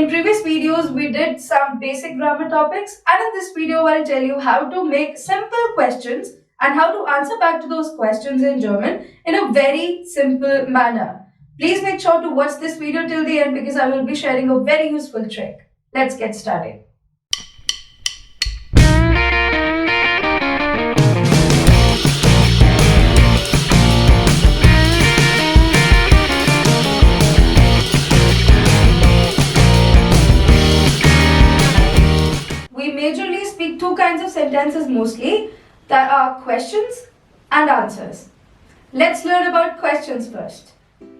In previous videos, we did some basic grammar topics, and in this video, I'll tell you how to make simple questions and how to answer back to those questions in German in a very simple manner. Please make sure to watch this video till the end because I will be sharing a very useful trick. Let's get started. We majorly speak two kinds of sentences mostly, that are questions and answers. Let's learn about questions first.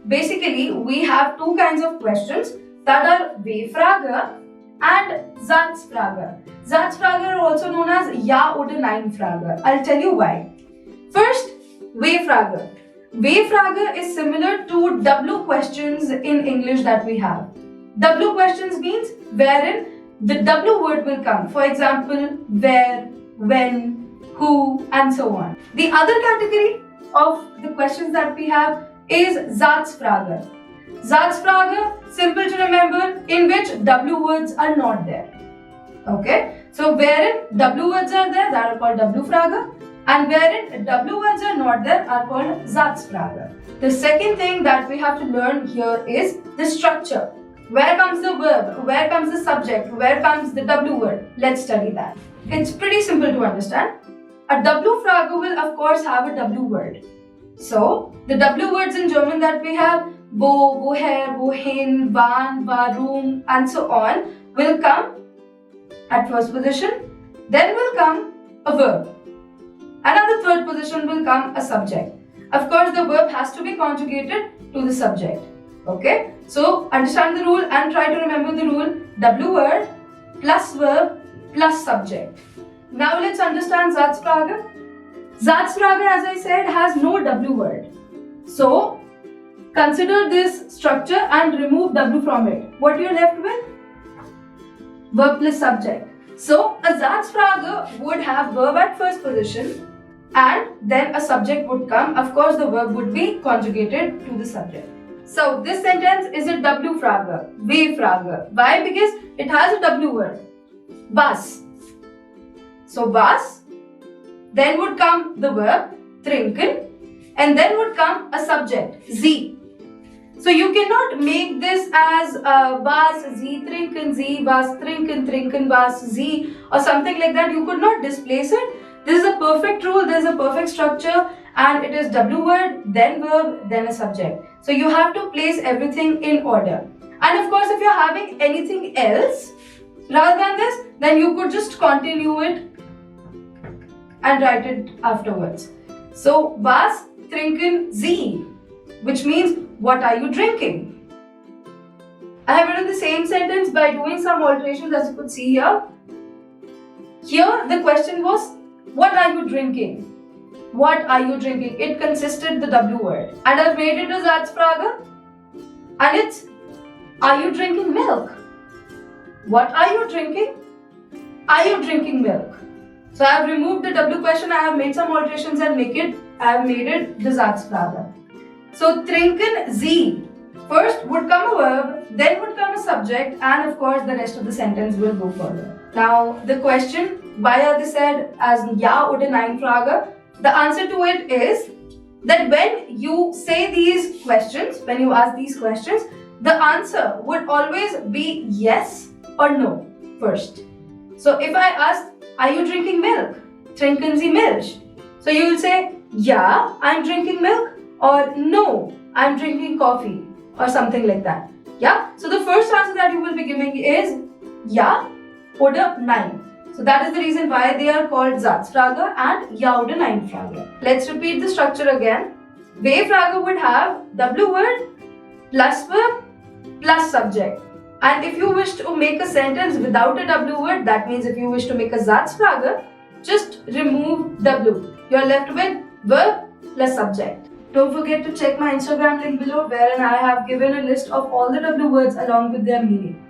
Basically, we have two kinds of questions that are W-Frage and Satzfrage. Satzfrage are also known as Ja oder Nein Frage. I'll tell you why. First, W-Frage. W-Frage is similar to W questions in English that we have. W questions means wherein the W word will come. For example, where, when, who, and so on. The other category of the questions that we have is Satzfrage. Satzfrage, simple to remember, in which W words are not there. Okay, so wherein W words are there, that are called W-Frage, and wherein W words are not there are called Satzfrage. The second thing that we have to learn here is the structure. Where comes the verb? Where comes the subject? Where comes the W word? Let's study that. It's pretty simple to understand. A W-Frage will of course have a W word. So, the W words in German that we have, wo, woher, wohin, wann, warum, and so on, will come at first position. Then will come a verb. And at the third position will come a subject. Of course, the verb has to be conjugated to the subject. Okay, so understand the rule and try to remember the rule. W word plus verb plus subject. Now let's understand Satzfrage. Satzfrage, as I said, has no W word. So consider this structure and remove W from it. What you're left with? Verb plus subject. So a Satzfrage would have verb at first position and then a subject would come. Of course, the verb would be conjugated to the subject. So this sentence is a W-Frage, W-Frage. Why? Because it has a W word. Was. So was. Then would come the verb, trinken. And then would come a subject, Sie. So you cannot make this as was, Sie trinken, Sie was trinken, trinken was, Sie or something like that. You could not displace it. This is a perfect rule, there is a perfect structure and it is W word, then verb, then a subject. So you have to place everything in order. And of course, if you're having anything else rather than this, then you could just continue it and write it afterwards. So, was trinken Sie, which means what are you drinking? I have written the same sentence by doing some alterations as you could see here. Here the question was, what are you drinking? What are you drinking? It consisted the W word. And I've made it a Satzfrage. And it's, are you drinking milk? What are you drinking? Are you drinking milk? So I have removed the W question. I have made some alterations and I have made it the Satzfrage. So trinken Sie. First would come a verb, then would come a subject, and of course the rest of the sentence will go further. Now the question, why are they said as Ja oder Nein Frage? The answer to it is that when you say these questions, when you ask these questions, the answer would always be yes or no first. So if I ask, are you drinking milk? Trinken Sie Milch? So you will say, ja, I'm drinking milk, or no, I'm drinking coffee, or something like that. Yeah? So the first answer that you will be giving is ja oder nein. So that is the reason why they are called Satzfrage and Ja oder Nein Frage. Let's repeat the structure again. W-Frage would have W word plus verb plus subject. And if you wish to make a sentence without a W word, that means if you wish to make a Satzfrage, just remove W. You are left with verb plus subject. Don't forget to check my Instagram link below wherein I have given a list of all the W words along with their meaning.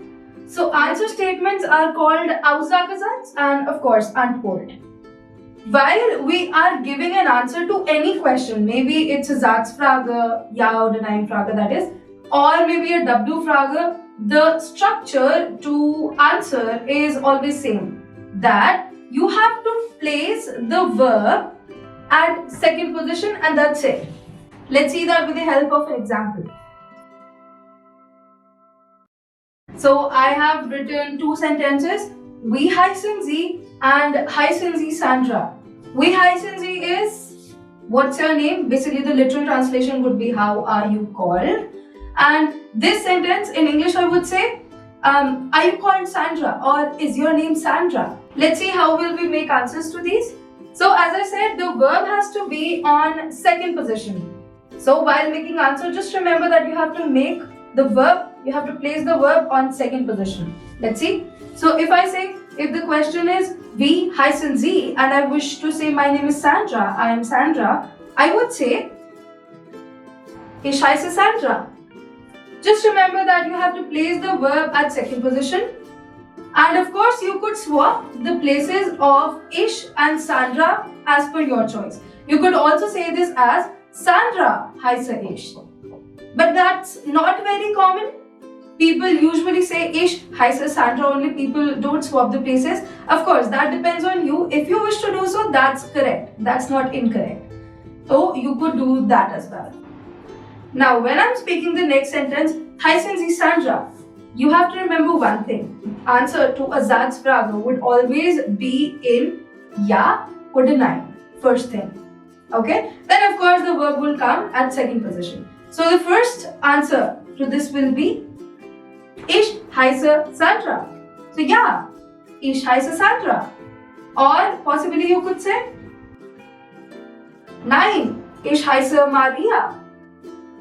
So answer statements are called Aussagesatz and of course Antwort. While we are giving an answer to any question, maybe it's a Satzfrage, Ja oder Nein Frage that is, or maybe a W-Frage, the structure to answer is always same. That you have to place the verb at second position and that's it. Let's see that with the help of an example. So I have written two sentences, we hyphen Z and hyphen Z Sandra. We hyphen Z is what's your name? Basically the literal translation would be how are you called? And this sentence in English I would say, are you called Sandra or is your name Sandra? Let's see how will we make answers to these. So as I said, the verb has to be on second position. So while making answer, just remember that you have to make the verb, you have to place the verb on second position. Let's see. So if I say, if the question is V hyphen Z and I wish to say my name is Sandra, I am Sandra, I would say Ich heiße Sandra. Just remember that you have to place the verb at second position. And of course, you could swap the places of Ish and Sandra as per your choice. You could also say this as Sandra heiße ich. But that's not very common. People usually say Ish heiße Sandra only. People don't swap the places. Of course, that depends on you. If you wish to do so, that's correct. That's not incorrect. So you could do that as well. Now, when I'm speaking the next sentence, heißen Sie Sandra, you have to remember one thing. Answer to a Satzfrage would always be in ja oder nein, first thing. Okay? Then of course the verb will come at second position. So the first answer to this will be Ich heiße Sandra. So yeah, Ich heiße Sandra. Or possibly you could say Nein, Ich heiße Maria.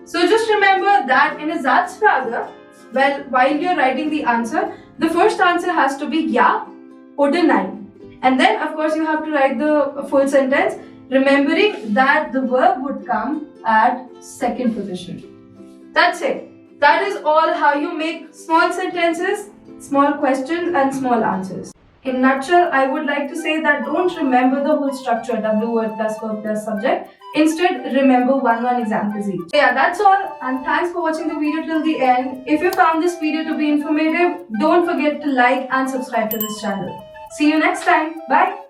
So just remember that in a Satzfrage, well, while you're writing the answer, the first answer has to be ja oder nein. And then of course you have to write the full sentence, remembering that the verb would come at second position. That's it. That is all how you make small sentences, small questions and small answers. In nutshell, I would like to say that don't remember the whole structure, W word plus verb plus subject. Instead, remember one examples each. So yeah, that's all and thanks for watching the video till the end. If you found this video to be informative, don't forget to like and subscribe to this channel. See you next time. Bye.